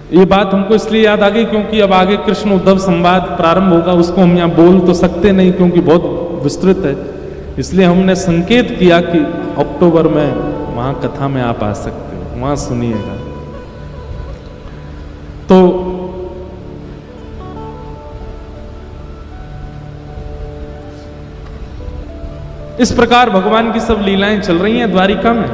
ये बात हमको इसलिए याद आ गई क्योंकि अब आगे कृष्ण उद्धव संवाद प्रारंभ होगा, उसको हम यहाँ बोल तो सकते नहीं क्योंकि बहुत विस्तृत है, इसलिए हमने संकेत किया कि अक्टूबर में वहां कथा में आप आ सकते हो, वहां सुनिएगा। तो इस प्रकार भगवान की सब लीलाएं चल रही हैं द्वारिका में।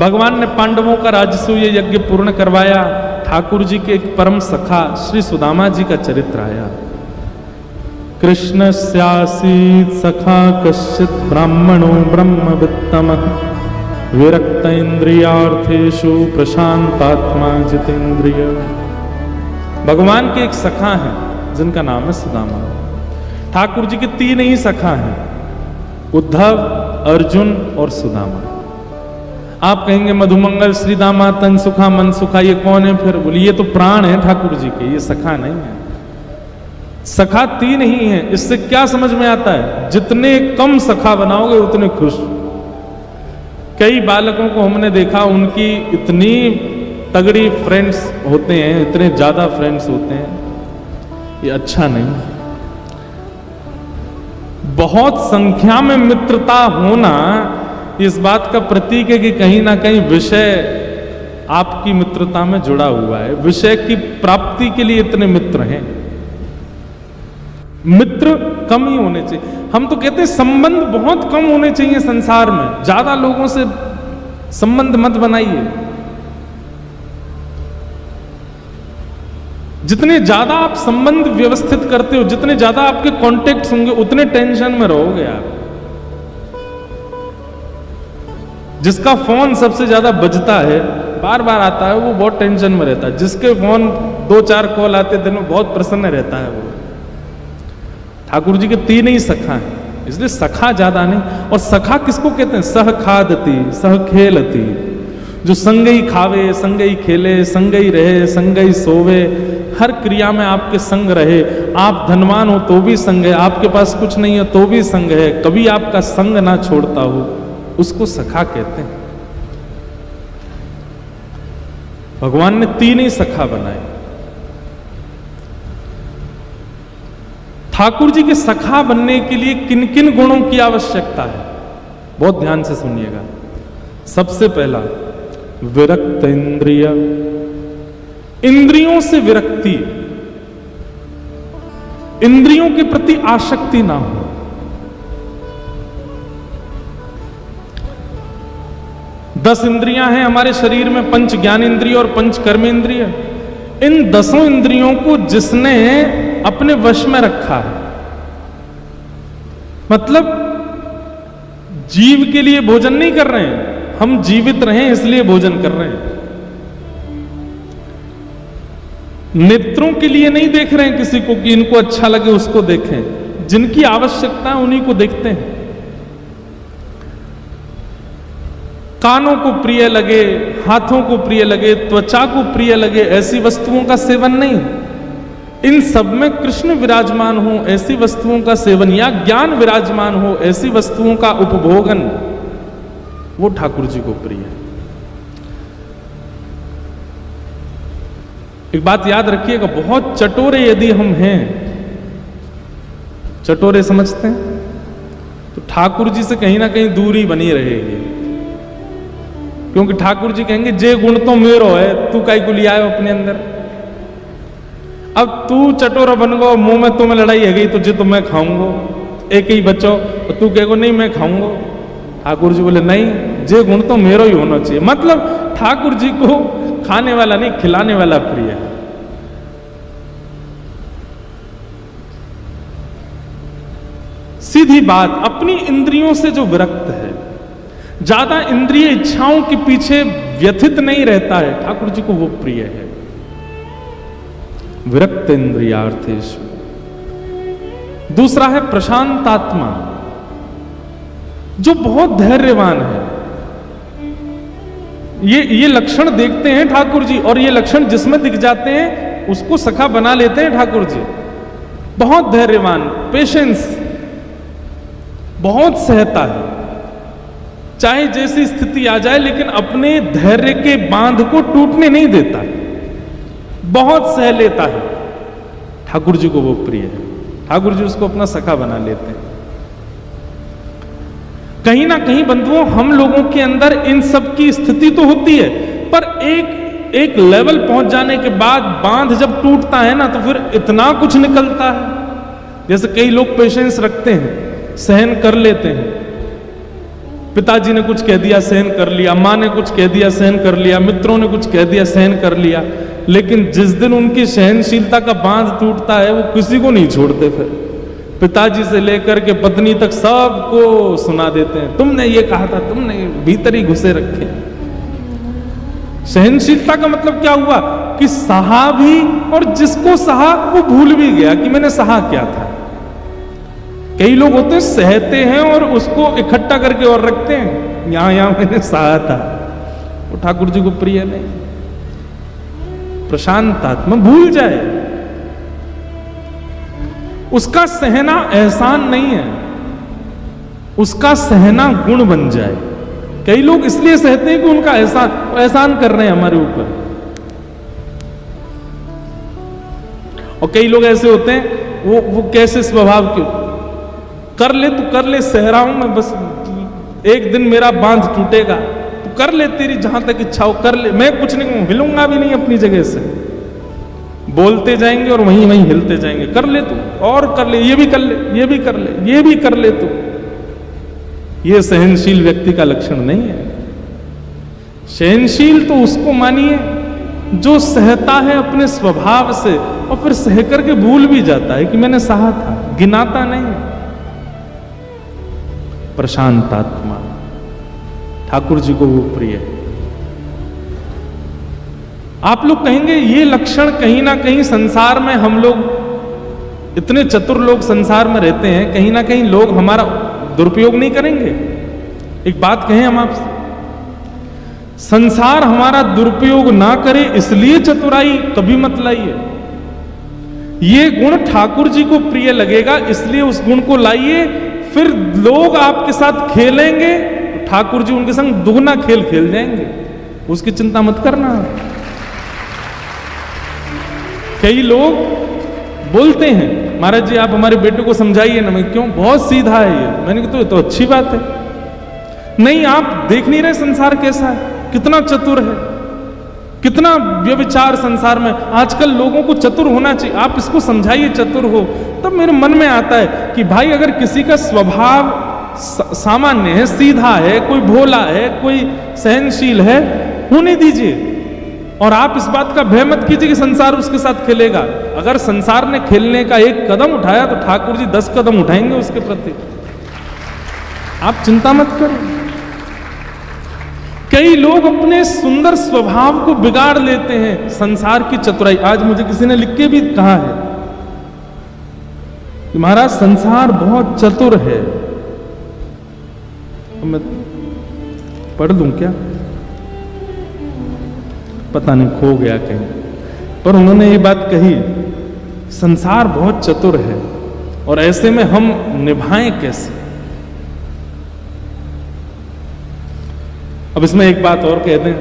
भगवान ने पांडवों का राजसूय यज्ञ पूर्ण करवाया। ठाकुर जी के एक परम सखा श्री सुदामा जी का चरित्र आया। कृष्णस्यासीत् सखा कश्चित् ब्राह्मणो ब्रह्मवित्तमः विरक्त इंद्रियार्थेषु प्रशांतात्मा जितेंद्रिय। भगवान के एक सखा हैं जिनका नाम है सुदामा। ठाकुर जी के 3 ही सखा हैं, उद्धव, अर्जुन और सुदामा। आप कहेंगे मधुमंगल, श्रीदामा, तनसुखा, मनसुखा, ये कौन है? फिर बोलिए ये तो प्राण है ठाकुर जी के, ये सखा नहीं है। सखा 3 ही है। इससे क्या समझ में आता है? जितने कम सखा बनाओगे उतने खुश। कई बालकों को हमने देखा, उनकी इतनी तगड़ी फ्रेंड्स होते हैं, इतने ज्यादा फ्रेंड्स होते हैं, ये अच्छा नहीं। बहुत संख्या में मित्रता होना इस बात का प्रतीक है कि कहीं ना कहीं विषय आपकी मित्रता में जुड़ा हुआ है। विषय की प्राप्ति के लिए इतने मित्र हैं। मित्र कम ही होने चाहिए। हम तो कहते हैं संबंध बहुत कम होने चाहिए संसार में। ज्यादा लोगों से संबंध मत बनाइए। जितने ज्यादा आप संबंध व्यवस्थित करते हो, जितने ज्यादा आपके कॉन्टेक्ट्स होंगे, उतने टेंशन में रहोगे आप। जिसका फोन सबसे ज्यादा बजता है, बार बार आता है, वो बहुत टेंशन में रहता है। जिसके फोन 2-4 कॉल आते दिन में, बहुत प्रसन्न रहता है वो। ठाकुर जी के 3 ही सखा हैं, इसलिए सखा ज्यादा नहीं। और सखा किसको कहते हैं? सह खादती सह खेलती, जो संग ही खावे, संग ही खेले, संग ही रहे, संग ही सोवे, हर क्रिया में आपके संग रहे। आप धनवान हो तो भी संग है, आपके पास कुछ नहीं है तो भी संग है, कभी आपका संग ना छोड़ता हो, उसको सखा कहते हैं। भगवान ने 3 ही सखा बनाए। ठाकुर जी के सखा बनने के लिए किन किन गुणों की आवश्यकता है, बहुत ध्यान से सुनिएगा। सबसे पहला, विरक्त इंद्रिय, इंद्रियों से विरक्ति, इंद्रियों के प्रति आसक्ति ना हो। दस इंद्रियां हैं हमारे शरीर में, 5 ज्ञानेंद्रिय और 5 कर्मेंद्रिय। इन 10 इंद्रियों को जिसने अपने वश में रखा है, मतलब जीव के लिए भोजन नहीं कर रहे हैं, हम जीवित रहें इसलिए भोजन कर रहे हैं। नेत्रों के लिए नहीं देख रहे हैं किसी को कि इनको अच्छा लगे उसको देखें, जिनकी आवश्यकता है उन्हीं को देखते हैं। कानों को प्रिय लगे, हाथों को प्रिय लगे, त्वचा को प्रिय लगे, ऐसी वस्तुओं का सेवन नहीं। इन सब में कृष्ण विराजमान हो ऐसी वस्तुओं का सेवन, या ज्ञान विराजमान हो ऐसी वस्तुओं का उपभोगन, वो ठाकुर जी को प्रिय है। एक बात याद रखिएगा, बहुत चटोरे यदि हम हैं, चटोरे समझते हैं, तो ठाकुर जी से कहीं ना कहीं दूरी बनी रहेगी। क्योंकि ठाकुर जी कहेंगे जे गुण तो मेरो है, तू काई को लिया है अपने अंदर। अब तू चटोरा बन गो, मुंह में तुम्हें लड़ाई है गई तो जे तो मैं खाऊंगा, एक ही बच्चो, और तू कहेगो नहीं मैं खाऊंगा। ठाकुर जी बोले नहीं, जे गुण तो मेरो ही होना चाहिए। मतलब ठाकुर जी को खाने वाला नहीं, खिलाने वाला प्रिय है। सीधी बात, अपनी इंद्रियों से जो विरक्त है, ज्यादा इंद्रिय इच्छाओं के पीछे व्यथित नहीं रहता है, ठाकुर जी को वो प्रिय है। विरक्त इंद्रियार्थेषु। दूसरा है प्रशांत आत्मा, जो बहुत धैर्यवान है। ये लक्षण देखते हैं ठाकुर जी, और ये लक्षण जिसमें दिख जाते हैं उसको सखा बना लेते हैं ठाकुर जी। बहुत धैर्यवान, पेशेंस, बहुत सहता है, चाहे जैसी स्थिति आ जाए, लेकिन अपने धैर्य के बांध को टूटने नहीं देता। बहुत सह लेता है, ठाकुर जी को वो प्रिय है, ठाकुर जी उसको अपना सखा बना लेते हैं। कहीं ना कहीं बंधुओं हम लोगों के अंदर इन सब की स्थिति तो होती है, पर एक लेवल पहुंच जाने के बाद बांध जब टूटता है ना, तो फिर इतना कुछ निकलता है। जैसे कई लोग पेशेंस रखते हैं, सहन कर लेते हैं, पिताजी ने कुछ कह दिया सहन कर लिया, माँ ने कुछ कह दिया सहन कर लिया, मित्रों ने कुछ कह दिया सहन कर लिया, लेकिन जिस दिन उनकी सहनशीलता का बांध टूटता है वो किसी को नहीं छोड़ते, फिर पिताजी से लेकर के पत्नी तक सबको सुना देते हैं, तुमने ये कहा था, तुमने भीतर ही घुसे रखे। सहनशीलता का मतलब क्या हुआ कि सहा भी, और जिसको सहा वो भूल भी गया कि मैंने सहा क्या था। कई लोग होते हैं सहते हैं और उसको इकट्ठा करके और रखते हैं, यहां मैंने सहा था, वो ठाकुर जी को प्रिय नहीं। प्रशांत आत्मा भूल जाए, उसका सहना एहसान नहीं है, उसका सहना गुण बन जाए। कई लोग इसलिए सहते हैं कि उनका एहसान कर रहे हैं हमारे ऊपर, और कई लोग ऐसे होते हैं वो कैसे स्वभाव के, कर ले तू कर ले, सह रहा हूं मैं, बस एक दिन मेरा बांध टूटेगा, तू कर ले, तेरी जहां तक इच्छा हो कर ले, मैं कुछ नहीं कहूं, हिलूंगा भी नहीं अपनी जगह से। बोलते जाएंगे और वहीं वहीं हिलते जाएंगे, कर ले तू और कर ले, ये भी कर ले, ये भी कर ले, ये भी कर ले तू। ये सहनशील व्यक्ति का लक्षण नहीं है। सहनशील तो उसको मानिए जो सहता है अपने स्वभाव से, और फिर सह करके भूल भी जाता है कि मैंने सहा था, गिनाता नहीं। प्रशांत आत्मा, ठाकुर जी को वो प्रिय है। आप लोग कहेंगे ये लक्षण कहीं ना कहीं संसार में, हम लोग इतने चतुर लोग संसार में रहते हैं, कहीं ना कहीं लोग हमारा दुरुपयोग नहीं करेंगे। एक बात कहें हम आपसे, संसार हमारा दुरुपयोग ना करे इसलिए चतुराई कभी मत लाइए। ये गुण ठाकुर जी को प्रिय लगेगा इसलिए उस गुण को लाइए, फिर लोग आपके साथ खेलेंगे, ठाकुर जी उनके संग दुगना खेल खेल जाएंगे, उसकी चिंता मत करना। कई लोग बोलते हैं महाराज जी आप हमारे बेटे को समझाइए ना, मैं क्यों, बहुत सीधा है ये। मैंने कहा तो अच्छी बात है। नहीं, आप देख नहीं रहे संसार कैसा है, कितना चतुर है, कितना व्यभिचार संसार में। आजकल लोगों को चतुर होना चाहिए, आप इसको समझाइए चतुर हो। तब मेरे मन में आता है कि भाई अगर किसी का स्वभाव सामान्य है, सीधा है, कोई भोला है, कोई सहनशील है, होने दीजिए। और आप इस बात का भय मत कीजिए कि संसार उसके साथ खेलेगा। अगर संसार ने खेलने का एक कदम उठाया तो ठाकुर जी 10 कदम उठाएंगे उसके प्रति, आप चिंता मत करो। कई लोग अपने सुंदर स्वभाव को बिगाड़ लेते हैं संसार की चतुराई। आज मुझे किसी ने लिख के भी कहा है कि महाराज संसार बहुत चतुर है। मैं पढ़ दूं क्या, पता नहीं खो गया कहीं, पर उन्होंने ये बात कही, संसार बहुत चतुर है और ऐसे में हम निभाएं कैसे। अब इसमें एक बात और कह दें,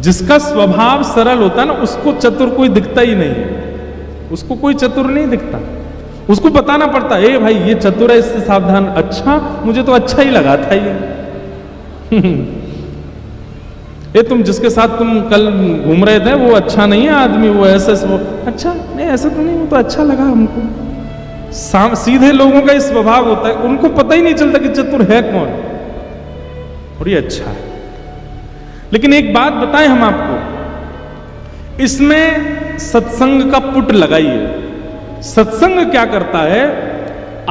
जिसका स्वभाव सरल होता है ना, उसको चतुर कोई दिखता ही नहीं है, उसको कोई चतुर नहीं दिखता। उसको बताना पड़ता है, ए भाई ये चतुर है, इससे सावधान। अच्छा, मुझे तो अच्छा ही लगा था ये। ये तुम जिसके साथ तुम कल घूम रहे थे वो अच्छा नहीं है आदमी, वो ऐसे वो अच्छा नहीं, ऐसा तो नहीं, वो तो अच्छा लगा हमको। सीधे लोगों का ये स्वभाव होता है, उनको पता ही नहीं चलता कि चतुर है कौन, और ये अच्छा है। लेकिन एक बात बताएं हम आपको, इसमें सत्संग का पुट लगाइए। सत्संग क्या करता है,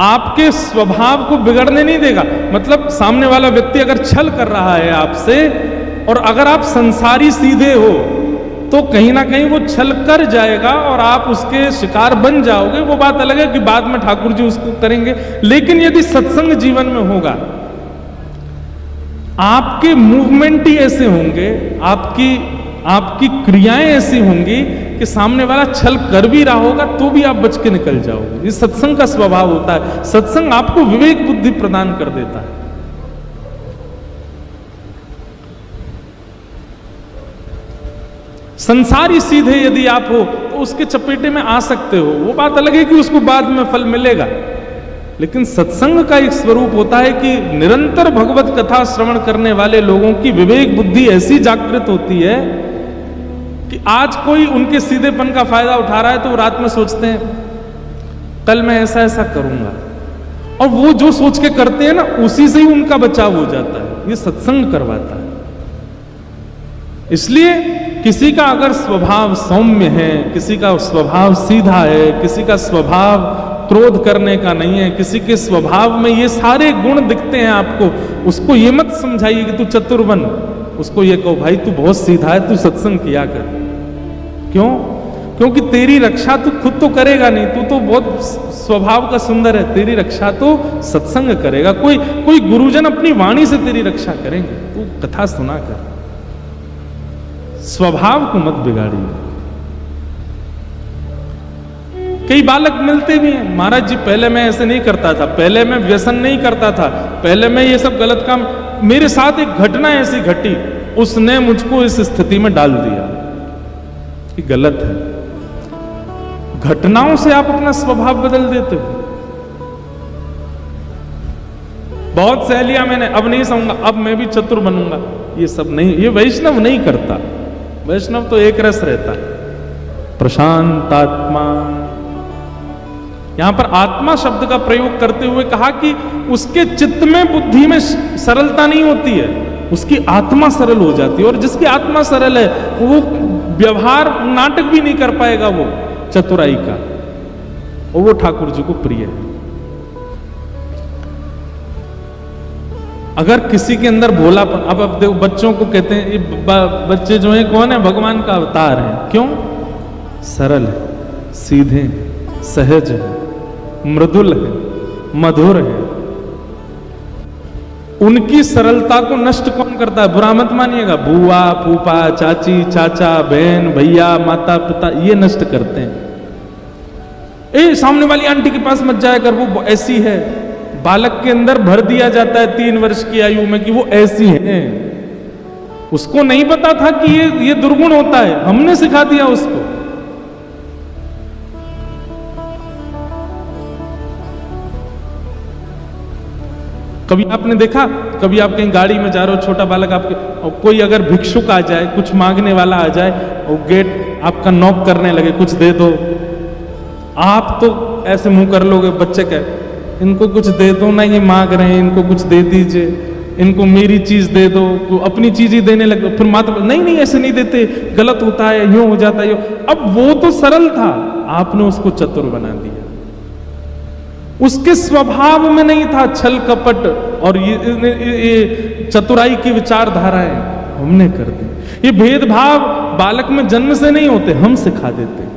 आपके स्वभाव को बिगड़ने नहीं देगा। मतलब सामने वाला व्यक्ति अगर छल कर रहा है आपसे, और अगर आप संसारी सीधे हो, तो कहीं ना कहीं वो छल कर जाएगा और आप उसके शिकार बन जाओगे। वो बात अलग है कि बाद में ठाकुर जी उसको करेंगे। लेकिन यदि सत्संग जीवन में होगा, आपके मूवमेंट ही ऐसे होंगे, आपकी क्रियाएं ऐसी होंगी कि सामने वाला छल कर भी रहा होगा तो भी आप बच के निकल जाओगे। ये सत्संग का स्वभाव होता है। सत्संग आपको विवेक बुद्धि प्रदान कर देता है। संसारी सीधे यदि आप हो तो उसके चपेटे में आ सकते हो, वो बात अलग है कि उसको बाद में फल मिलेगा। लेकिन सत्संग का एक स्वरूप होता है कि निरंतर भगवत कथा श्रवण करने वाले लोगों की विवेक बुद्धि ऐसी जागृत होती है कि आज कोई उनके सीधेपन का फायदा उठा रहा है तो वो रात में सोचते हैं कल मैं ऐसा ऐसा करूंगा, और वो जो सोच के करते हैं ना उसी से ही उनका बचाव हो जाता है। ये सत्संग करवाता है। इसलिए किसी का अगर स्वभाव सौम्य है, किसी का स्वभाव सीधा है, किसी का स्वभाव क्रोध करने का नहीं है, किसी के स्वभाव में ये सारे गुण दिखते हैं आपको, उसको ये मत समझाइए कि तू चतुर बन, उसको ये कहो भाई तू बहुत सीधा है, तू सत्संग किया कर। क्यों? क्योंकि तेरी रक्षा तू खुद तो करेगा नहीं, तू तो बहुत स्वभाव का सुंदर है, तेरी रक्षा तो सत्संग करेगा। कोई गुरुजन अपनी वाणी से तेरी रक्षा करेंगे, तू कथा सुना कर। स्वभाव को मत बिगाड़िए। कई बालक मिलते भी हैं, महाराज जी पहले मैं ऐसे नहीं करता था, पहले मैं व्यसन नहीं करता था, पहले मैं ये सब गलत काम, मेरे साथ एक घटना ऐसी घटी, उसने मुझको इस स्थिति में डाल दिया। ये गलत है। घटनाओं से आप अपना स्वभाव बदल देते हो। बहुत सहेलियां मैंने, अब नहीं सहूंगा, अब मैं भी चतुर बनूंगा, ये सब नहीं, ये वैष्णव नहीं करता। वैष्णव तो एक रस रहता है, प्रशांत आत्मा। यहां पर आत्मा शब्द का प्रयोग करते हुए कहा कि उसके चित्त में बुद्धि में सरलता नहीं होती है, उसकी आत्मा सरल हो जाती है। और जिसकी आत्मा सरल है वो व्यवहार नाटक भी नहीं कर पाएगा, वो चतुराई का, और वो ठाकुर जी को प्रिय है। अगर किसी के अंदर भोलापन, अब देखो बच्चों को कहते हैं, ये बच्चे जो हैं कौन है? भगवान का अवतार है। क्यों? सरल है, सीधे, सहज है, मृदुल है, मधुर है। उनकी सरलता को नष्ट कौन करता है? बुरा मत मानिएगा, बुआ, फूफा, चाची, चाचा, बहन, भैया, माता पिता, ये नष्ट करते हैं। सामने वाली आंटी के पास मत जाया कर, वो ऐसी है। बालक के अंदर भर दिया जाता है 3 वर्ष की आयु में कि वो ऐसी है। उसको नहीं पता था कि ये दुर्गुण होता है, हमने सिखा दिया उसको। कभी आपने देखा, कभी आप कहीं गाड़ी में जा रहे हो, छोटा बालक आपके, और कोई अगर भिक्षुक आ जाए, कुछ मांगने वाला आ जाए और गेट आपका नॉक करने लगे, कुछ दे दो, आप तो ऐसे मुंह कर लोगे, बच्चे कहे इनको कुछ दे दो ना, ये मांग रहे हैं, इनको कुछ दे दीजिए, इनको मेरी चीज दे दो, अपनी चीज ही देने लगे। फिर माता नहीं ऐसे नहीं देते, गलत होता है, यूं हो जाता है। अब वो तो सरल था, आपने उसको चतुर बना दिया। उसके स्वभाव में नहीं था छल कपट और ये चतुराई की विचारधाराएं, हमने कर दी। ये भेदभाव बालक में जन्म से नहीं होते, हम सिखा देते।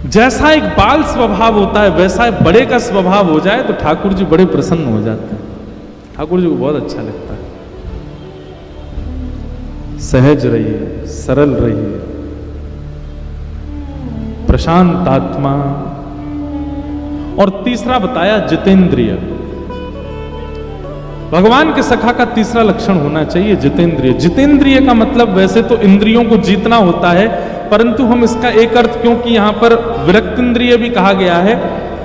जैसा एक बाल स्वभाव होता है वैसा एक बड़े का स्वभाव हो जाए तो ठाकुर जी बड़े प्रसन्न हो जाते हैं। ठाकुर जी को बहुत अच्छा लगता है। सहज रहिए, सरल रहिए, प्रशांत आत्मा। और तीसरा बताया जितेंद्रिय। भगवान के सखा का तीसरा लक्षण होना चाहिए जितेंद्रिय। जितेंद्रिय का मतलब वैसे तो इंद्रियों को जीतना होता है, परंतु हम इसका एक अर्थ, क्योंकि यहां पर विरक्त इंद्रिय भी कहा गया है,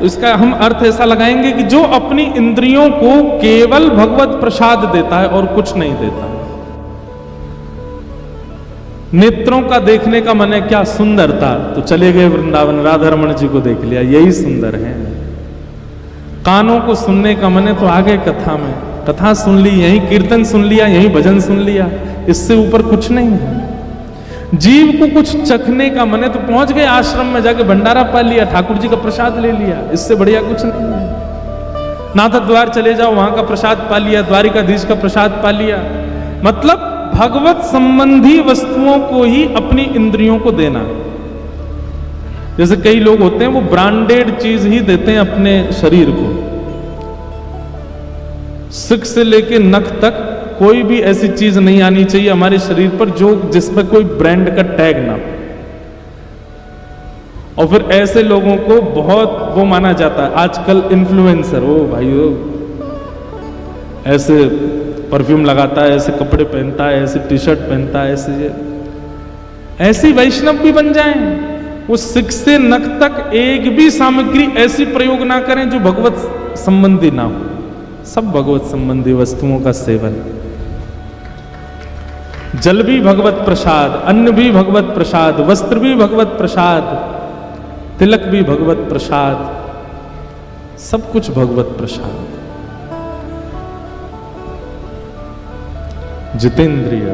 तो इसका हम अर्थ ऐसा लगाएंगे कि जो अपनी इंद्रियों को केवल भगवत प्रसाद देता है और कुछ नहीं देता। नेत्रों का देखने का मन है क्या सुंदरता, तो चले गए वृंदावन, राधा रमण जी को देख लिया, यही सुंदर है। कानों को सुनने का मन है तो आ गए कथा में, कथा सुन ली, यही कीर्तन सुन लिया, यही भजन सुन लिया, इससे ऊपर कुछ नहीं है। जीव को कुछ चखने का मन है तो पहुंच गए आश्रम में, जाके भंडारा पा लिया, ठाकुर जी का प्रसाद ले लिया, इससे बढ़िया कुछ नहीं है। नाथ द्वार चले जाओ, वहां का प्रसाद पा लिया, द्वारिकाधीश का प्रसाद पा लिया। मतलब भगवत संबंधी वस्तुओं को ही अपनी इंद्रियों को देना। जैसे कई लोग होते हैं वो ब्रांडेड चीज ही देते हैं अपने शरीर को, सिक से लेके नख तक कोई भी ऐसी चीज नहीं आनी चाहिए हमारे शरीर पर जो जिसमें कोई ब्रांड का टैग ना हो। और फिर ऐसे लोगों को बहुत वो माना जाता है आजकल, इन्फ्लुएंसर, ओ भाई ऐसे परफ्यूम लगाता है, ऐसे कपड़े पहनता है, ऐसे टी शर्ट पहनता है, ऐसे वैष्णव भी बन जाएं। वो सिख से नख तक एक भी सामग्री ऐसी प्रयोग ना करें जो भगवत संबंधी ना हो, सब भगवत संबंधी वस्तुओं का सेवन। जल भी भगवत प्रसाद, अन्न भी भगवत प्रसाद, वस्त्र भी भगवत प्रसाद, तिलक भी भगवत प्रसाद, सब कुछ भगवत प्रसाद। जितेंद्रिय,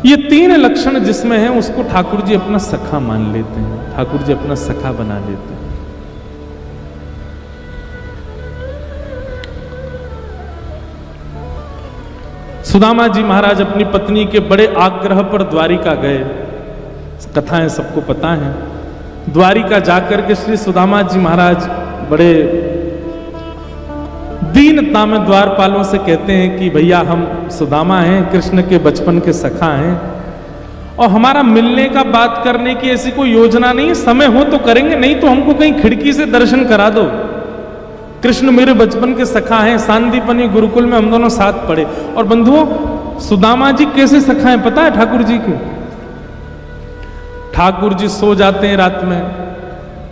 ये 3 लक्षण जिसमें है उसको ठाकुर जी अपना सखा मान लेते हैं, ठाकुर जी अपना सखा बना लेते हैं। सुदामा जी महाराज अपनी पत्नी के बड़े आग्रह पर द्वारिका गए, कथाएं सबको पता है। द्वारिका जाकर के श्री सुदामा जी महाराज बड़े दीनता में द्वारपालों से कहते हैं कि भैया हम सुदामा हैं, कृष्ण के बचपन के सखा हैं, और हमारा मिलने का बात करने की ऐसी कोई योजना नहीं, समय हो तो करेंगे, नहीं तो हमको कहीं खिड़की से दर्शन करा दो। कृष्ण मेरे बचपन के सखा हैं, सांदीपनी गुरुकुल में हम दोनों साथ पढ़े। और बंधुओं, सुदामा जी कैसे सखा हैं पता है ठाकुर जी के? ठाकुर जी सो जाते हैं रात में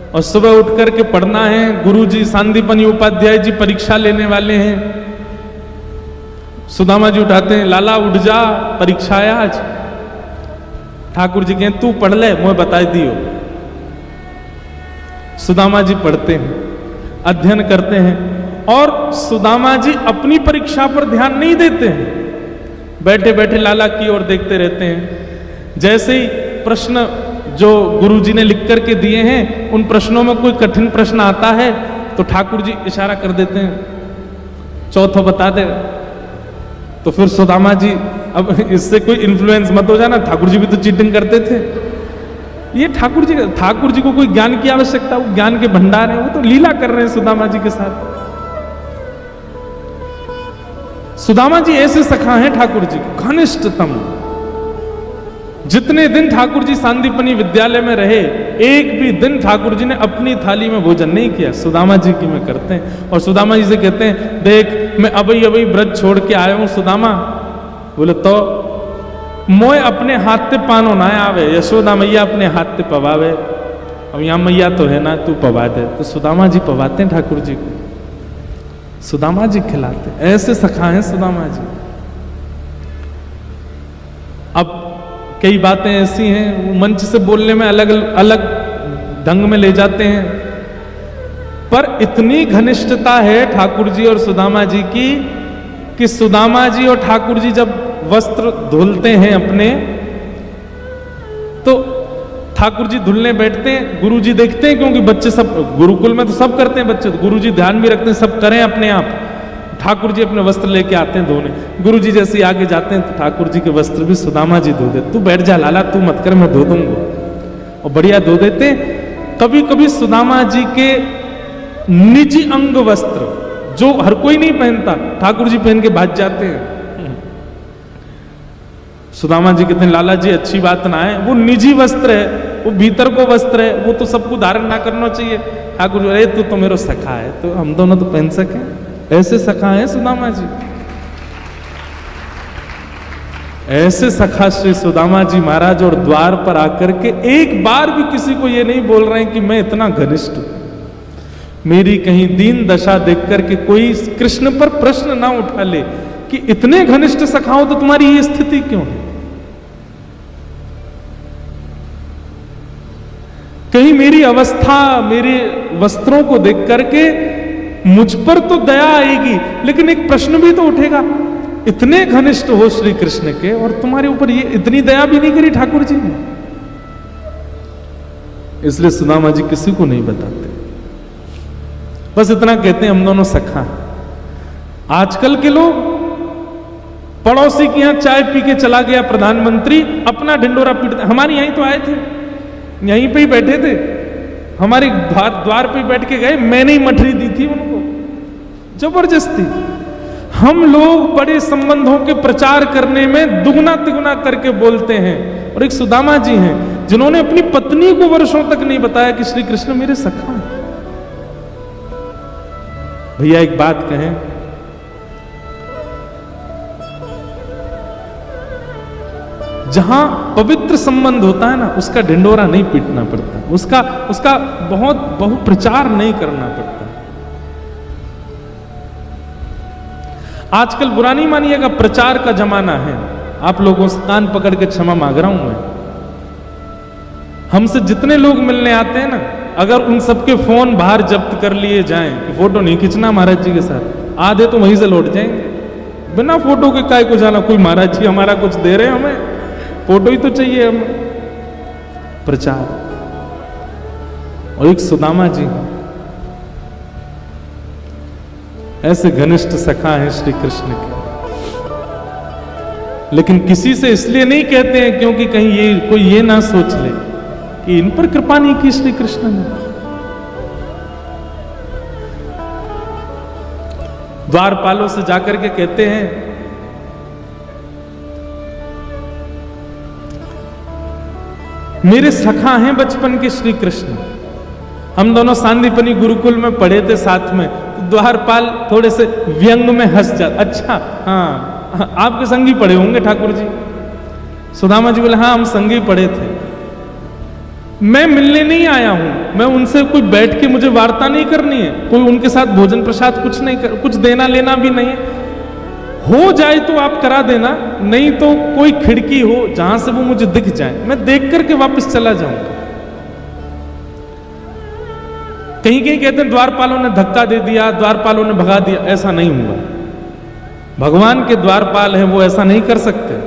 और सुबह उठ करके पढ़ना है, गुरु जी सांदीपनी उपाध्याय जी परीक्षा लेने वाले हैं। सुदामा जी उठाते हैं, लाला उठ जा, परीक्षा है आज। ठाकुर जी कहें तू पढ़ ले, मुझे बता दियो। सुदामा जी पढ़ते हैं, अध्ययन करते हैं, और सुदामा जी अपनी परीक्षा पर ध्यान नहीं देते हैं, बैठे बैठे लाला की ओर देखते रहते हैं। जैसे ही प्रश्न जो गुरुजी ने लिख करके दिए हैं, उन प्रश्नों में कोई कठिन प्रश्न आता है तो ठाकुर जी इशारा कर देते हैं, चौथा बता दे। तो फिर सुदामा जी, अब इससे कोई इन्फ्लुएंस मत हो जाना, ठाकुर जी भी तो चीटिंग करते थे। ये ठाकुर जी को कोई ज्ञान की आवश्यकता, वो ज्ञान के भंडार है, वो तो लीला कर रहे हैं सुदामा जी के साथ। सुदामा जी ऐसे सखा हैं ठाकुर जी के, घनिष्ठतम। जितने दिन ठाकुर जी सांदीपनी विद्यालय में रहे, एक भी दिन ठाकुर जी ने अपनी थाली में भोजन नहीं किया, सुदामा जी की में करते हैं। और सुदामा जी से कहते हैं, देख मैं अभी अभी व्रत छोड़ के आया हूं सुदामा। बोले तो मोए अपने हाथ ते पानो ना आवे, यशोदा मैया अपने हाथ ते पवावे, अब यहां मैया तो है ना, तू पवा दे। तो सुदामा जी पवाते हैं ठाकुर जी को, सुदामा जी खिलाते। ऐसे सखा हैं सुदामा जी। अब कई बातें ऐसी हैं, वो मंच से बोलने में अलग अलग ढंग में ले जाते हैं, पर इतनी घनिष्ठता है ठाकुर जी और सुदामा जी की कि सुदामा जी और ठाकुर जी जब वस्त्र धुलते हैं अपने, तो ठाकुर जी धुलने बैठते हैं, गुरु जी देखते हैं, क्योंकि बच्चे सब गुरुकुल में तो सब करते हैं बच्चे, तो गुरु जी ध्यान भी रखते हैं सब करें अपने आप। ठाकुर जी अपने वस्त्र लेके आते हैं धोने, गुरु जी जैसे आगे जाते हैं तो ठाकुर जी के वस्त्र भी सुदामा जी धो देते। तू बैठ जा लाला, तू मत कर, मैं धो दूंगा, और बढ़िया धो देते। कभी कभी सुदामा जी के निजी अंग वस्त्र जो हर कोई नहीं पहनता, ठाकुर जी पहन के भाग जाते हैं। सुदामा जी कहते हैं, लाला जी अच्छी बात ना है, वो निजी वस्त्र है, वो भीतर को वस्त्र है, वो तो सबको धारण ना करना चाहिए। ठाकुर जी, अरे तू तो मेरा सखा है, तो हम दोनों तो पहन सके। ऐसे सखा है सुदामा जी, ऐसे सखा श्री सुदामा जी महाराज। और द्वार पर आकर के एक बार भी किसी को ये नहीं बोल रहे हैं कि मैं इतना घनिष्ठ हूं, मेरी कहीं दीन दशा देख करके कोई कृष्ण पर प्रश्न ना उठा ले कि इतने घनिष्ठ सखा हो तो तुम्हारी ये स्थिति क्यों है। कहीं मेरी अवस्था, मेरे वस्त्रों को देख करके मुझ पर तो दया आएगी, लेकिन एक प्रश्न भी तो उठेगा, इतने घनिष्ठ हो श्री कृष्ण के और तुम्हारे ऊपर ये इतनी दया भी नहीं करी ठाकुर जी ने। इसलिए सुदामा जी किसी को नहीं बताते, बस इतना कहते हैं हम दोनों सखा। आजकल के लोग, पड़ोसी के यहां चाय पी के चला गया प्रधानमंत्री, अपना ढिंडोरा पीटते। हमारे यहीं तो आए थे, यहीं पे ही बैठे थे, हमारे द्वार पे बैठ के गए, मैंने ही मठरी दी थी उनको जबरदस्ती। हम लोग बड़े संबंधों के प्रचार करने में दुगना तिगुना करके बोलते हैं, और एक सुदामा जी हैं जिन्होंने अपनी पत्नी को वर्षों तक नहीं बताया कि श्री कृष्ण मेरे सखा हैं। भैया एक बात कहें, जहां पवित्र संबंध होता है ना, उसका ढिंडोरा नहीं पीटना पड़ता, उसका बहुत बहुप्रचार नहीं करना पड़ता। आजकल बुरा नहीं मानिएगा, प्रचार का जमाना है। आप लोगों से कान पकड़ के क्षमा मांग रहा हूं मैं। हमसे जितने लोग मिलने आते हैं ना, अगर उन सबके फोन बाहर जब्त कर लिए जाएं कि फोटो नहीं खींचना महाराज जी के साथ, आधे तो वहीं से लौट जाएंगे। बिना फोटो के काय को जाना, कोई महाराज जी हमारा कुछ दे रहे हैं, हमें फोटो ही तो चाहिए हमें। प्रचार। और एक सुदामा जी ऐसे घनिष्ठ सखा हैं श्री कृष्ण के, लेकिन किसी से इसलिए नहीं कहते हैं क्योंकि कहीं कोई ये ना सोच ले कि इन पर कृपा नहीं की श्री कृष्ण ने। द्वारपालों से जाकर के कहते हैं, मेरे सखा हैं बचपन के श्री कृष्ण, हम दोनों सांदीपनी गुरुकुल में पढ़े थे साथ में। तो द्वारपाल थोड़े से व्यंग में हंस जाते, अच्छा हाँ आपके संगी पढ़े होंगे ठाकुर जी। सुदामा जी बोले हाँ हम संगी पढ़े थे, मैं मिलने नहीं आया हूं, मैं उनसे कोई बैठ के मुझे वार्ता नहीं करनी है, कोई उनके साथ भोजन प्रसाद कुछ देना लेना भी नहीं है। हो जाए तो आप करा देना, नहीं तो कोई खिड़की हो जहां से वो मुझे दिख जाए, मैं देख करके वापस चला जाऊंगा। कहीं कहीं कहते हैं द्वारपालों ने धक्का दे दिया, द्वारपालों ने भगा दिया, ऐसा नहीं हुआ। भगवान के द्वारपाल है, वो ऐसा नहीं कर सकते।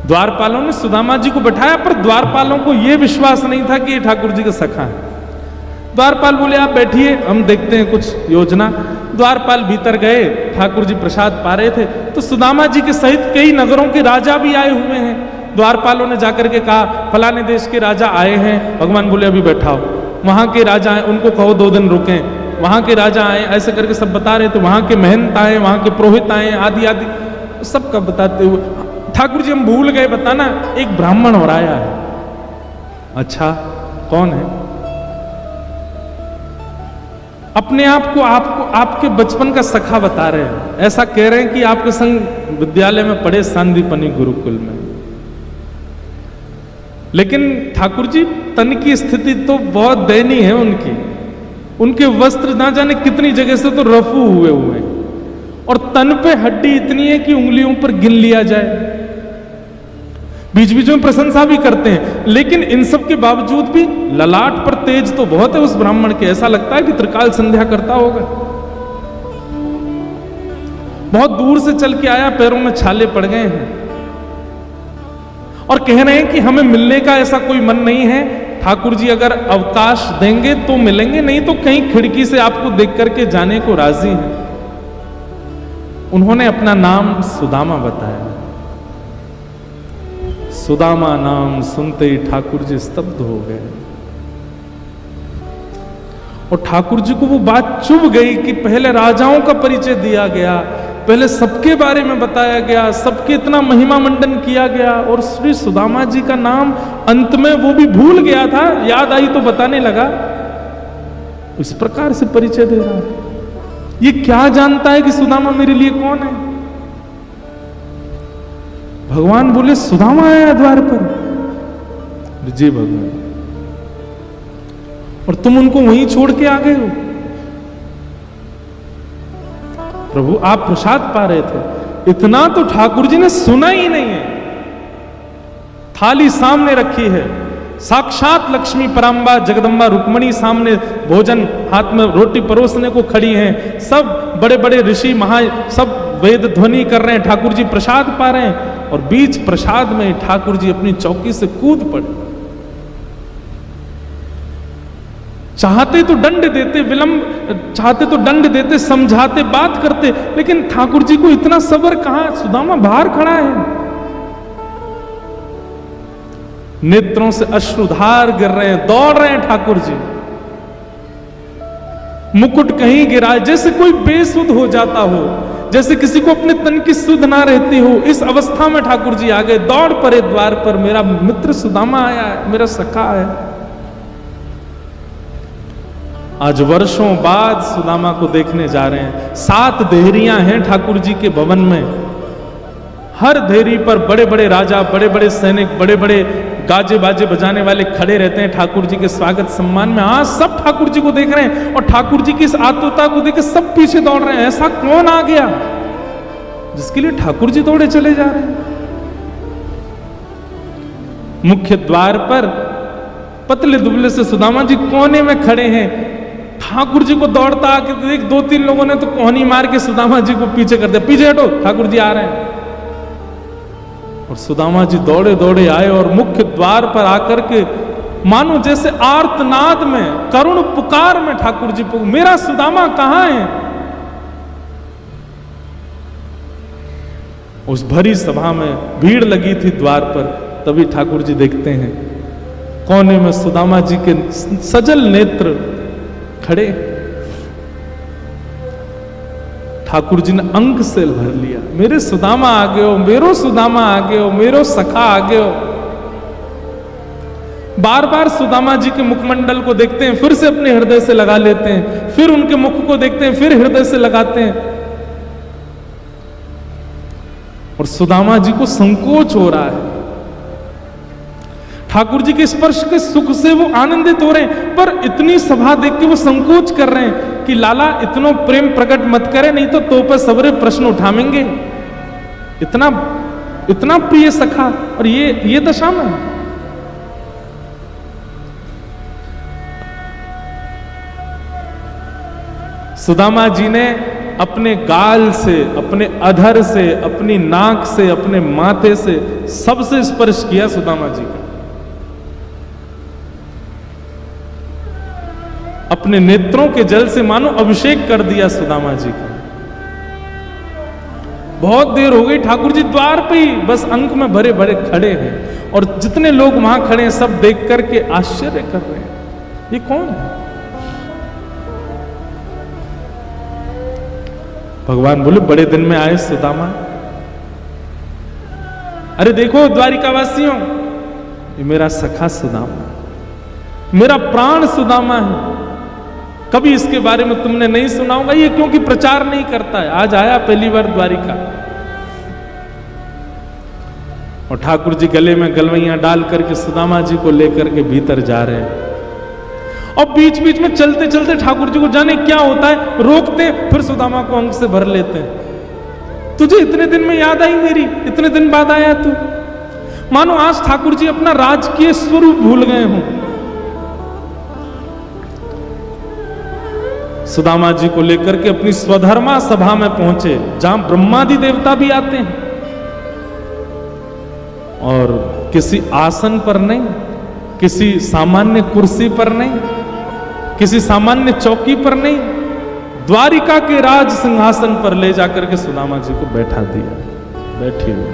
द्वारपालों ने सुदामा जी को बैठाया, पर द्वारपालों को यह विश्वास नहीं था कि ये ठाकुर जी का सखा है। द्वारपाल बोले आप बैठिए, हम देखते हैं कुछ योजना। द्वारपाल भीतर गए, ठाकुर जी प्रसाद पा रहे थे, तो सुदामा जी के सहित कई नगरों के राजा भी आए हुए हैं। द्वारपालों ने जाकर के कहा फलाने देश के राजा आए हैं। भगवान बोले अभी बैठाओ। वहां के राजा आए, उनको कहो 2 दिन रुकें। वहां के राजा आए, ऐसे करके सब बता रहे थे। वहां के महंत आए, वहां के पुरोहित आए, आदि आदि सबका बताते हुए, ठाकुर जी हम भूल गए बताना, एक ब्राह्मण और आया है। अच्छा कौन है? अपने आप को आपके बचपन का सखा बता रहे हैं, ऐसा कह रहे हैं कि आपके संग विद्यालय में पढ़े सांदीपनी गुरुकुल में। लेकिन ठाकुर जी तन की स्थिति तो बहुत दयनीय है उनकी। उनके वस्त्र ना जाने कितनी जगह से तो रफू हुए हैं, और तन पे हड्डी इतनी है कि उंगलियों पर गिन लिया जाए। बीच बीच में प्रशंसा भी करते हैं, लेकिन इन सब के बावजूद भी ललाट पर तेज तो बहुत है उस ब्राह्मण के। ऐसा लगता है कि त्रिकाल संध्या करता होगा। बहुत दूर से चल के आया, पैरों में छाले पड़ गए हैं, और कह रहे हैं कि हमें मिलने का ऐसा कोई मन नहीं है। ठाकुर जी अगर अवकाश देंगे तो मिलेंगे, नहीं तो कहीं खिड़की से आपको देख करके जाने को राजी हैं। उन्होंने अपना नाम सुदामा बताया। सुदामा नाम सुनते ही ठाकुर जी स्तब्ध हो गए, और ठाकुर जी को वो बात चुभ गई कि पहले राजाओं का परिचय दिया गया, पहले सबके बारे में बताया गया, सबके इतना महिमा मंडन किया गया, और श्री सुदामा जी का नाम अंत में वो भी भूल गया था, याद आई तो बताने लगा। इस प्रकार से परिचय दे रहा है। ये क्या जानता है कि सुदामा मेरे लिए कौन है? भगवान बोले सुदामा आया द्वार पर। जी भगवान, और तुम उनको वहीं छोड़ के आ गए हो? प्रभु आप प्रसाद पा रहे थे। इतना तो ठाकुर जी ने सुना ही नहीं है। थाली सामने रखी है, साक्षात लक्ष्मी परांबा जगदम्बा रुक्मणी सामने भोजन हाथ में रोटी परोसने को खड़ी हैं। सब बड़े बड़े ऋषि महा सब वेद ध्वनि कर रहे हैं, ठाकुर जी प्रसाद पा रहे हैं, और बीच प्रसाद में ठाकुर जी अपनी चौकी से कूद पड़े। चाहते तो दंड देते, विलंब चाहते तो दंड देते, समझाते, बात करते, लेकिन ठाकुर जी को इतना सब्र कहां? सुदामा बाहर खड़ा है, नेत्रों से अश्रुधार गिर रहे हैं, दौड़ रहे हैं ठाकुर जी। मुकुट कहीं गिरा, जैसे कोई बेसुध हो जाता हो, जैसे किसी को अपने तन की सुध ना रहती हो। इस अवस्था में ठाकुर जी आ गए, दौड़ पड़े द्वार पर। मेरा मित्र सुदामा आया है, मेरा सखा है। आज वर्षों बाद सुदामा को देखने जा रहे हैं। 7 देहरियां हैं ठाकुर जी के भवन में। हर देरी पर बड़े बड़े राजा, बड़े बड़े सैनिक, बड़े बड़े गाजे बाजे बजाने वाले खड़े रहते हैं ठाकुर जी के स्वागत सम्मान में। आज सब ठाकुर जी को देख रहे हैं और ठाकुर जी की इस आतुरता को देख के सब पीछे दौड़ रहे हैं। ऐसा कौन आ गया जिसके लिए ठाकुर जी दौड़े चले जा रहे हैं? मुख्य द्वार पर पतले दुबले से सुदामा जी कोने में खड़े हैं। ठाकुर जी को दौड़ता आके देख, 2-3 लोगों ने तो कोहनी मार के सुदामा जी को पीछे कर दिया, पीछे हटो, ठाकुर जी आ रहे हैं। और सुदामा जी दौड़े दौड़े आए और मुख्य द्वार पर आकर के मानो जैसे आर्तनाद में, करुण पुकार में ठाकुर जी मेरा सुदामा कहां है? उस भरी सभा में भीड़ लगी थी द्वार पर, तभी ठाकुर जी देखते हैं कोने में सुदामा जी के सजल नेत्र खड़े। ठाकुर जी ने अंक से भर लिया, मेरे सुदामा आ गए हो, मेरो सुदामा आ गए हो, मेरो सखा आ गए हो। बार बार सुदामा जी के मुखमंडल को देखते हैं, फिर से अपने हृदय से लगा लेते हैं, फिर उनके मुख को देखते हैं, फिर हृदय से लगाते हैं। और सुदामा जी को संकोच हो रहा है। ठाकुर जी के स्पर्श के सुख से वो आनंदित हो रहे हैं, पर इतनी सभा देख के वो संकोच कर रहे हैं कि लाला इतनो प्रेम प्रकट मत करे, नहीं तो पर सबरे प्रश्न उठावेंगे। इतना इतना प्रिय सखा और ये दशा में। सुदामा जी ने अपने गाल से, अपने अधर से, अपनी नाक से, अपने माथे से सबसे स्पर्श किया सुदामा जी का। अपने नेत्रों के जल से मानो अभिषेक कर दिया सुदामा जी का। बहुत देर हो गई, ठाकुर जी द्वार पे ही बस अंक में भरे भरे खड़े हैं और जितने लोग वहां खड़े हैं सब देख करके आश्चर्य कर रहे हैं, ये कौन है? भगवान बोले, बड़े दिन में आए सुदामा। अरे देखो द्वारिकावासियों, ये मेरा सखा सुदामा, मेरा प्राण सुदामा है। कभी इसके बारे में तुमने नहीं सुना होगा, ये क्योंकि प्रचार नहीं करता है, आज आया पहली बार द्वारिका। और ठाकुर जी गले में गलवैयां डाल करके सुदामा जी को लेकर के भीतर जा रहे हैं। और बीच बीच में चलते चलते ठाकुर जी को जाने क्या होता है, रोकते, फिर सुदामा को अंक से भर लेते हैं। तुझे इतने दिन में याद आई मेरी, इतने दिन बाद आया तू। मानो आज ठाकुर जी अपना राजकीय स्वरूप भूल गए हों। सुदामा जी को लेकर के अपनी स्वधर्मा सभा में पहुंचे, जहां ब्रह्मादि देवता भी आते हैं, और किसी आसन पर नहीं, किसी सामान्य कुर्सी पर नहीं, किसी सामान्य चौकी पर नहीं, द्वारिका के राज सिंहासन पर ले जाकर के सुदामा जी को बैठा दिया। बैठे हुए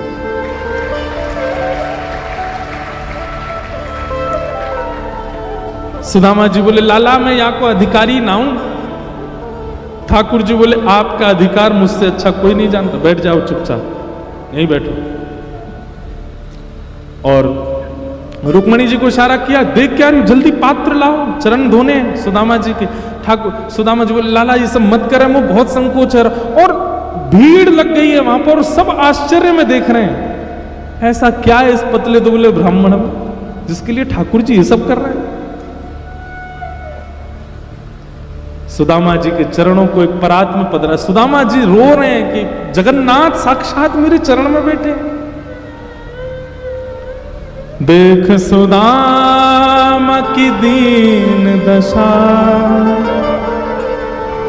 सुदामा जी बोले, लाला मैं यहाँ को अधिकारी ना हूं। ठाकुर जी बोले, आपका अधिकार मुझसे अच्छा कोई नहीं जानता, बैठ जाओ चुपचाप, यहीं बैठो। और रुक्मणी जी को इशारा किया, देख क्या रही, जल्दी पात्र लाओ, चरण धोने सुदामा जी के। ठाकुर सुदामा जी बोले, लाला ये सब मत करे, वो बहुत संकोच है। और भीड़ लग गई है वहां पर और सब आश्चर्य में देख रहे हैं, ऐसा क्या है इस पतले दुबले ब्राह्मण में जिसके लिए ठाकुर जी ये सब कर रहे हैं। सुदामा जी के चरणों को एक परात्म पद रहा। सुदामा जी रो रहे हैं कि जगन्नाथ साक्षात मेरे चरण में बैठे। देख सुदामा की दीन दशा,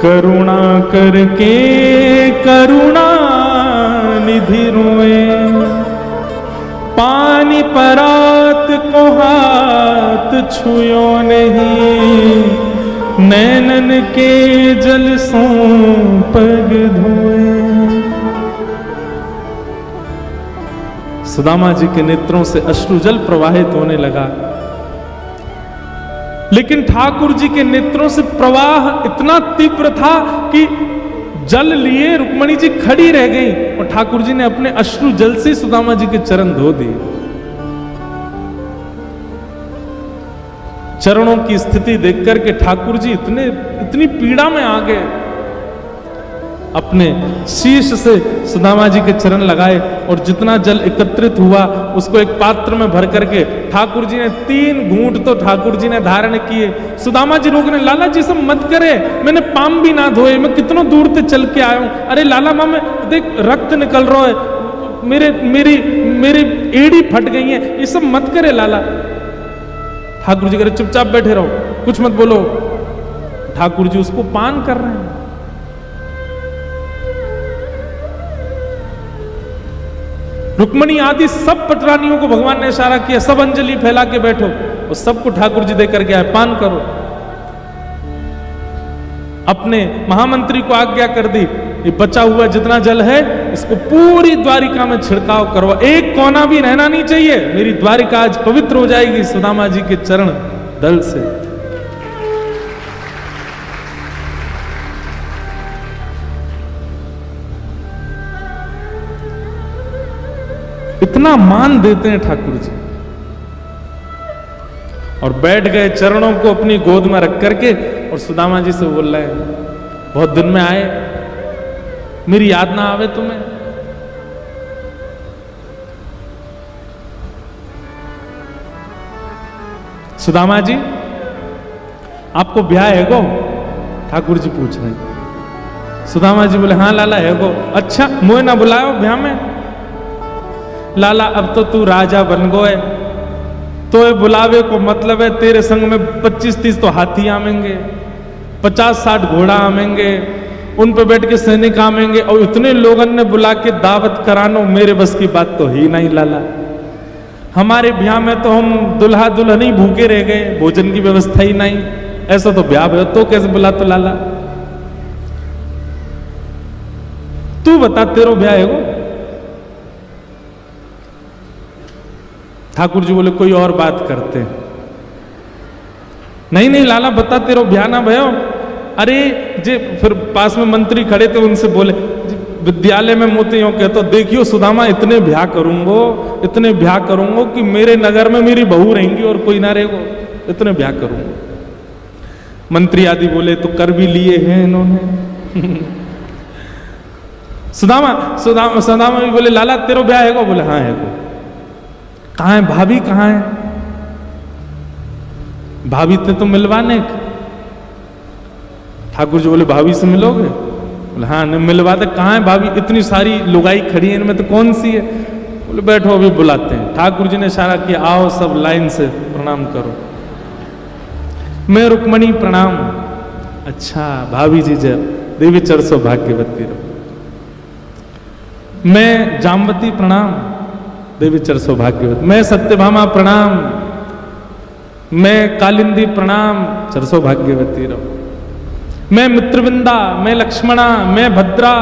करुणा करके करुणा निधि रोए। पानी परात को हाथ छुयो नहीं, नैनन के जल सो पग धोए। सुदामा जी के नेत्रों से अश्रुजल प्रवाहित होने लगा, लेकिन ठाकुर जी के नेत्रों से प्रवाह इतना तीव्र था कि जल लिए रुक्मणी जी खड़ी रह गई और ठाकुर जी ने अपने अश्रु जल से सुदामा जी के चरण धो दिए। चरणों की स्थिति देखकर के ठाकुर जी इतनी पीड़ा में आ गए। अपने शीश से सुदामा जी के चरण लगाए और जितना जल एकत्रित हुआ उसको एक पात्र में भर करके ठाकुर जी ने 3 घूंट तो ठाकुर जी ने धारण किए। सुदामा जी रोकने, लाला जी सब मत करे, मैंने पाम भी ना धोए, मैं कितनों दूर से चल के आया हूं। अरे लाला माँ मैं देख रक्त निकल रहा है, मेरी एड़ी फट गई है, ये सब मत करे लाला। ठाकुर जी कह रहे चुपचाप बैठे रहो, कुछ मत बोलो। ठाकुर जी उसको पान कर रहे हैं। रुक्मणी आदि सब पटरानियों को भगवान ने इशारा किया, सब अंजलि फैला के बैठो, और सबको ठाकुर जी देकर के आए, पान करो। अपने महामंत्री को आज्ञा कर दी, ये बचा हुआ जितना जल है इसको पूरी द्वारिका में छिड़काव करो, एक कोना भी रहना नहीं चाहिए, मेरी द्वारिका आज पवित्र हो जाएगी सुदामा जी के चरण दल से। इतना मान देते हैं ठाकुर जी। और बैठ गए चरणों को अपनी गोद में रख करके, और सुदामा जी से बोल रहे हैं, बहुत दिन में आए, मेरी याद ना आवे तुम्हें? सुदामा जी आपको ब्याह है गो? ठाकुर जी पूछ रहे हैं। सुदामा जी बोले हाँ लाला है गो। अच्छा मुझे ना बुलाओ ब्याह में? लाला अब तो तू राजा बन गए, तो ये बुलावे को मतलब है तेरे संग में 25-30 तो हाथी आवेंगे, 50-60 घोड़ा आवेंगे, उन पे बैठ के सैनिक आवेंगे, और इतने लोगन ने बुला के दावत करानो मेरे बस की बात तो ही नहीं लाला। हमारे ब्याह में तो हम दुल्हा दुल्हन ही भूखे रह गए, भोजन की व्यवस्था ही नहीं, ऐसा तो ब्याह है तो कैसे बुला? तो लाला तू बता तेरो ब्याह है वो? ठाकुर जी बोले कोई और बात करते। नहीं लाला बता तेरो ब्याह ना भयो? अरे जे फिर पास में मंत्री खड़े थे, उनसे बोले विद्यालय में मोते यूं कहता, देखियो सुदामा इतने ब्याह करूंगो कि मेरे नगर में मेरी बहू रहेंगी और कोई ना रहेगो, इतने ब्याह करूंगो। मंत्री आदि बोले तो कर भी लिए हैं इन्होंने। सुदामा भी बोले लाला तेरो ब्याह है गो? बोले हाँ है गो। कहाँ है भाभी, कहाँ है? भाभी थे तो मिलवाने। ठाकुर जी बोले भाभी से मिलोगे? बोले हाँ नहीं मिलवा दे। कहाँ है भाभी? इतनी सारी लुगाई खड़ी है, इनमें तो कौन सी है? बोले बैठो अभी बुलाते हैं। ठाकुर जी ने इशारा किया, आओ सब लाइन से प्रणाम करो। मैं रुक्मणी प्रणाम। अच्छा भाभी जी जय, देवी चरसो भाग्यवती रहो। मैं जामवती प्रणाम, देवी चरसो भाग्यवती। मैं सत्यभामा प्रणाम, मैं कालिंदी प्रणाम, चरसो भाग्यवती रहो। मैं मित्रविंदा, मैं लक्ष्मणा, मैं भद्रा,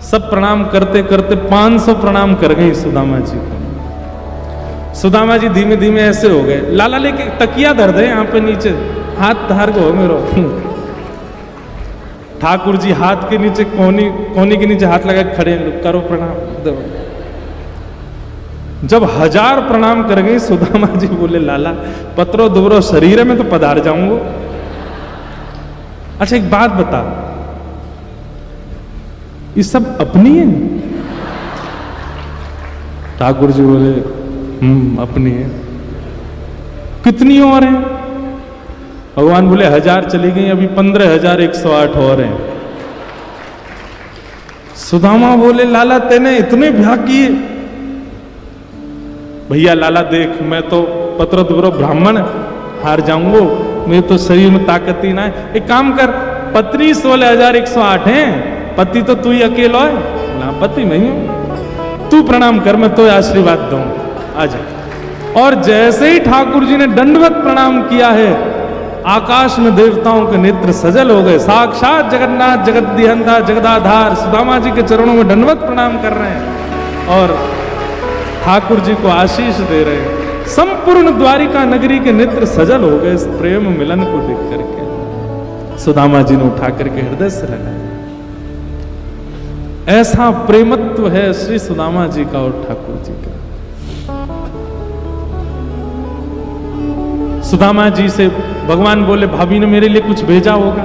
सब प्रणाम करते करते 500 प्रणाम कर गई सुदामा जी को। सुदामा जी धीमे धीमे ऐसे हो गए, लाला लेके तकिया धर दे यहाँ पे नीचे, हाथ धार को मेरो। ठाकुर जी हाथ के नीचे कोनी के नीचे हाथ लगा खड़े, करो प्रणाम दो। जब 1000 प्रणाम कर गई सुदामा जी बोले लाला पत्रो दुबरो शरीर में तो पधार जाऊंगा। अच्छा एक बात बता, ये सब अपनी है? ठाकुर जी बोले अपनी है। कितनी और हैं? भगवान बोले 1000 चली गई, अभी 15,108 और हैं। सुदामा बोले लाला तेने इतने ब्याह किए? भैया लाला देख मैं तो पत्र दुबरो ब्राह्मण हार जाऊंगो, मेरे तो शरीर में ताकत ही ना है। एक काम कर, पत्नी 16,108 हैं, पति तो तू ही अकेला है ना? पति मैं हूं, तू प्रणाम कर, मैं तो आशीर्वाद दूं, आजा। और जैसे ही ठाकुर जी ने दंडवत प्रणाम किया है, आकाश में देवताओं के नेत्र सजल हो गए। साक्षात जगन्नाथ जगद्दिहंता जगदाधार सुदामा जी के चरणों में दंडवत प्रणाम कर रहे हैं और ठाकुर जी को आशीष दे रहे हैं। संपूर्ण द्वारिका नगरी के नेत्र सजल हो गए इस प्रेम मिलन को देख करके। सुदामा जी ने उठा करके हृदय से लगाया। ऐसा प्रेमत्व है श्री सुदामा जी का और ठाकुर जी का। सुदामा जी से भगवान बोले भाभी ने मेरे लिए कुछ भेजा होगा?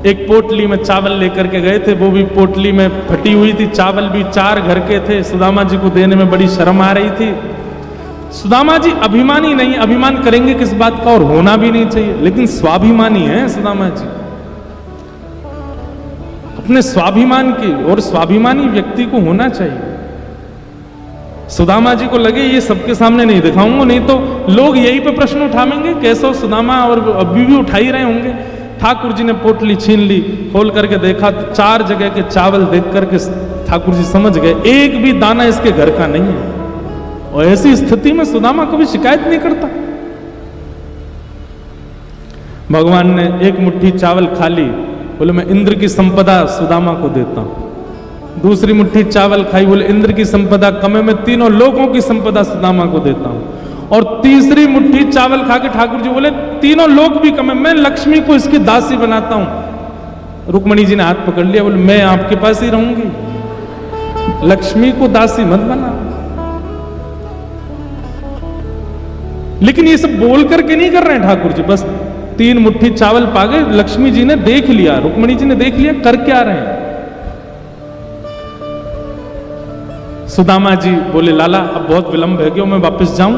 एक पोटली में चावल लेकर के गए थे, वो भी पोटली में फटी हुई थी, चावल भी 4 घर के थे। सुदामा जी को देने में बड़ी शर्म आ रही थी। सुदामा जी अभिमानी नहीं, अभिमान करेंगे किस बात का, और होना भी नहीं चाहिए, लेकिन स्वाभिमानी है सुदामा जी, अपने स्वाभिमान की, और स्वाभिमानी व्यक्ति को होना चाहिए। सुदामा जी को लगे ये सबके सामने नहीं दिखाऊंगा, नहीं तो लोग यही पे प्रश्न उठाएंगे कैसे सुदामा, और अभी भी उठा ही रहे होंगे। ठाकुर जी ने पोटली छीन ली, खोल करके देखा तो 4 जगह के चावल देख करके ठाकुर जी समझ गए एक भी दाना इसके घर का नहीं है। और ऐसी स्थिति में सुदामा कभी शिकायत नहीं करता। भगवान ने एक मुट्ठी चावल खा ली, बोले मैं इंद्र की संपदा सुदामा को देता हूं। दूसरी मुट्ठी चावल खाई, बोले इंद्र की संपदा कम है, मैं तीनों लोगों की संपदा सुदामा को देता हूं। और तीसरी मुट्ठी चावल खा के ठाकुर जी बोले तीनों लोग भी कम है, मैं लक्ष्मी को इसकी दासी बनाता हूं। रुक्मणी जी ने हाथ पकड़ लिया, बोले मैं आपके पास ही रहूंगी, लक्ष्मी को दासी मत बना। लेकिन ये सब बोल करके नहीं कर रहे हैं ठाकुर जी, बस 3 मुट्ठी चावल पा गए, लक्ष्मी जी ने देख लिया, रुक्मणी जी ने देख लिया कर क्या रहे हैं। सुदामा जी बोले लाला अब बहुत विलंब है क्यों, मैं वापस जाऊं।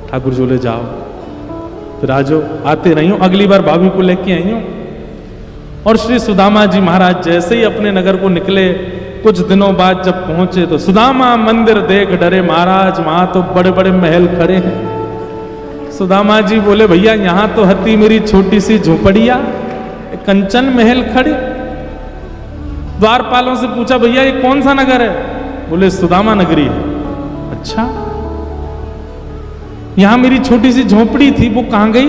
ठाकुर जी बोले जाओ, फिर आ जाओ, आते रही हूं, अगली बार भाभी को लेके आई हूं। और श्री सुदामा जी महाराज जैसे ही अपने नगर को निकले, कुछ दिनों बाद जब पहुंचे तो सुदामा मंदिर देख डरे महाराज, वहां तो बड़े बड़े महल खड़े हैं। सुदामा जी बोले भैया यहां तो हती मेरी छोटी सी झोपड़िया, कंचन महल खड़े। द्वारपालों से पूछा भैया ये कौन सा नगर है, बोले सुदामा नगरी है। अच्छा, यहां मेरी छोटी सी झोपड़ी थी वो कहां गई,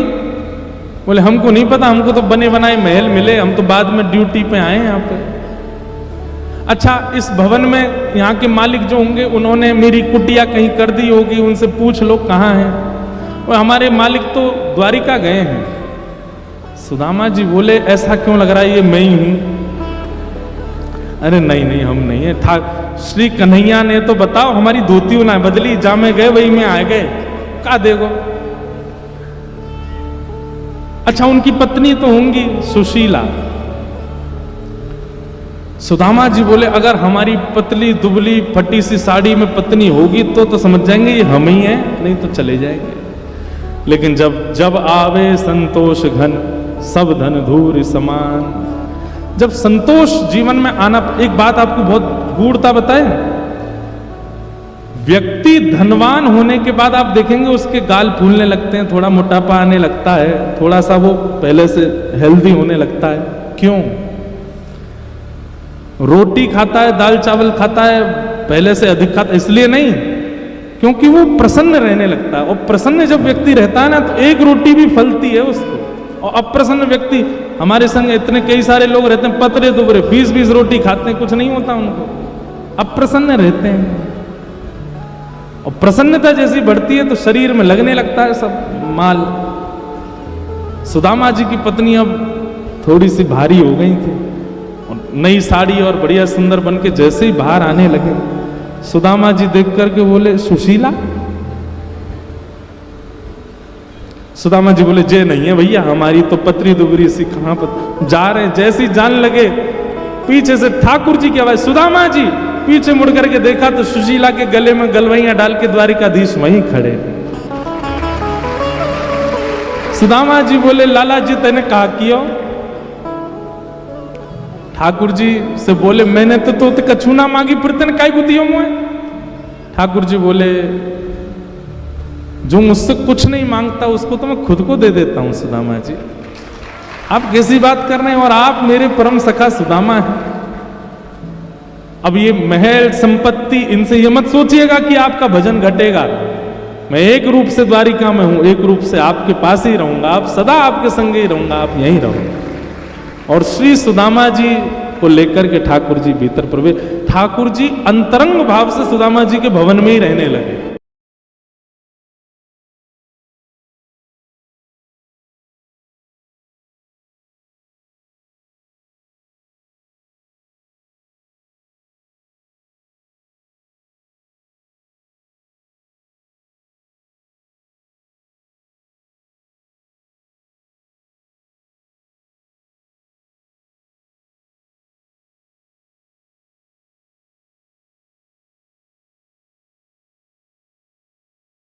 बोले हमको नहीं पता, हमको तो बने बनाए महल मिले, हम तो बाद में ड्यूटी पे आए यहाँ पे। अच्छा, इस भवन में यहाँ के मालिक जो होंगे उन्होंने मेरी कुटिया कहीं कर दी होगी, उनसे पूछ लो कहाँ है। और हमारे मालिक तो द्वारिका गए हैं। सुदामा जी बोले ऐसा क्यों लग रहा है ये मैं ही हूं। अरे नहीं नहीं हम नहीं है, श्री कन्हैया ने तो बताओ हमारी धोती ना बदली, जा में गए वही में आ गए, का देखो। अच्छा, उनकी पत्नी तो होंगी सुशीला। सुदामा जी बोले अगर हमारी पतली दुबली फटी सी साड़ी में पत्नी होगी तो समझ जाएंगे ये हम ही हैं, नहीं तो चले जाएंगे। लेकिन जब आवे संतोष घन सब धन धूर समान, जब संतोष जीवन में आना, एक बात आपको बहुत गूढ़ता बताए, व्यक्ति धनवान होने के बाद आप देखेंगे उसके गाल फूलने लगते हैं, थोड़ा मोटापा आने लगता है, थोड़ा सा वो पहले से हेल्दी होने लगता है। क्यों? रोटी खाता है, दाल चावल खाता है, पहले से अधिक खाता, इसलिए नहीं, क्योंकि वो प्रसन्न रहने लगता है। और प्रसन्न जब व्यक्ति रहता है ना तो एक रोटी भी फलती है उसको। और अप्रसन्न व्यक्ति, हमारे संग इतने कई सारे लोग रहते हैं पतरे दुबरे, 20-20 रोटी खाते हैं, कुछ नहीं होता उनको, अप्रसन्न रहते हैं। और प्रसन्नता जैसी बढ़ती है तो शरीर में लगने लगता है सब माल। सुदामा जी की पत्नी अब थोड़ी सी भारी हो गई थी, नई साड़ी और बढ़िया सुंदर बन के जैसे ही बाहर आने लगे, सुदामा जी देख करके बोले सुशीला। सुदामा जी बोले जे नहीं है भैया, हमारी तो पतरी दुबरी सी कहां पर जा रहे हैं। जैसे ही जान लगे पीछे से ठाकुर जी की आवाज, सुदामा जी। पीछे मुड़ करके देखा तो सुशीला के गले में गलवैया डाल के द्वारिकाधीश वहीं खड़े। सुदामा जी बोले लाला जी तेने कहा किया। ठाकुर जी से बोले मैंने तो कछूना मांगी, फिर तेने काय को दियो मुझे। ठाकुर जी बोले जो मुझसे कुछ नहीं मांगता उसको तो मैं खुद को दे देता हूं सुदामा जी। आप कैसी बात कर रहे हैं, और आप मेरे परम सखा सुदामा हैं। अब ये महल संपत्ति इनसे ये मत सोचिएगा कि आपका भजन घटेगा। मैं एक रूप से द्वारिका में हूं, एक रूप से आपके पास ही रहूंगा, आप सदा आपके संग ही रहूंगा, आप यहीं रहोगे। और श्री सुदामा जी को लेकर के ठाकुर जी भीतर प्रवेश, ठाकुर जी अंतरंग भाव से सुदामा जी के भवन में ही रहने लगे।